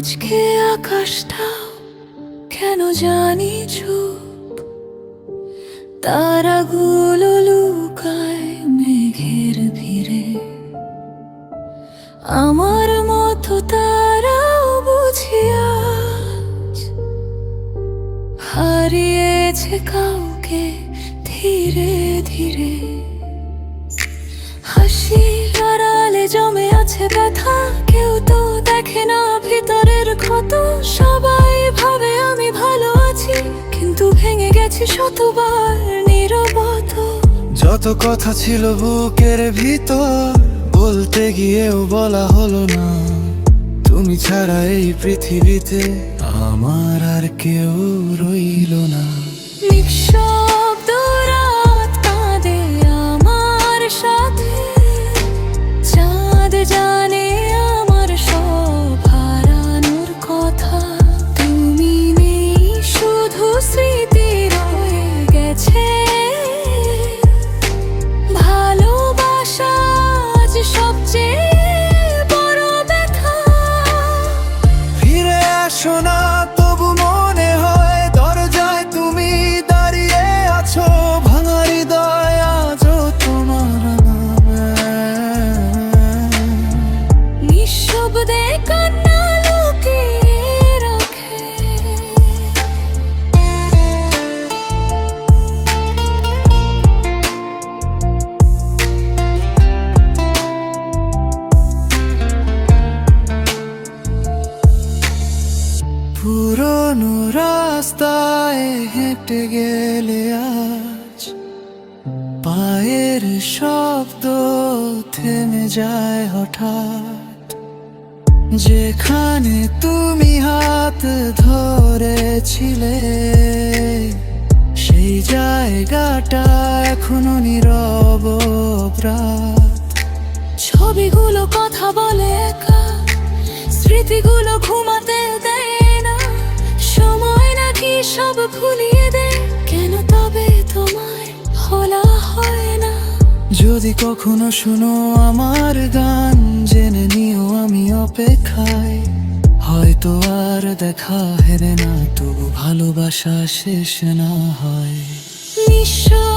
আজকে আকাশটাও কেন জানি চুপ, তারাগুলো লুকায় মেঘের ভিড়ে। আমার মতো তারাও বুঝি আজ হারিয়েছে কাউকে ধীরে ধীরে। হাসির আড়ালে জমে আছে ব্যথা, কেউ তো দেখে না ভিতরের ক্ষত। সবাই ভাবে আমি ভালো আছি, কিন্তু ভেঙে গেছি শতবার নীরবতা। যত কথা ছিল বুকের ভিতর, বলতে গিয়েও বলা হলো না। তুমি ছাড়া এই পৃথিবীতে আমার আর কেউ রইল না। নিঃশব্দ রাত কাঁদে আমার সাথে, চাঁদ জানে আমার সব হারানোর কথা। তুমি নেই, শুধু স্মৃতি রয়ে গেছে। ভালোবাসা আজ সবচেয়ে বড় ব্যথা। ফিরে আসো না, তবু মনে হয় দরজায় তুমি দাঁড়িয়ে আছো। ভাঙা হৃদয় আজও তোমার নামে। নিঃশব্দে কান্না লুকিয়ে রাখে। পুরনো রাস্তায় হেঁটে গেলে আজ পায়ের শব্দ থেমে যায় হঠাৎ। যেখানে তুমি হাত ধরেছিলে, সেই জায়গাটা এখনো নীরব অপরাধ। ছবিগুলো কথা বলে একা, স্মৃতিগুলো ঘুমাতে দেয় না। সময় নাকি সব ভুলিয়ে দেয়, কেন তবে তোমায় ভোলা হয় না? যদি কখনো শুনো আমার গান, জেনে নিও আমি অপেক্ষায়। হয়তো আর দেখা হেরে না, তবু ভালোবাসা শেষ না হয়। নিঃশ্বাস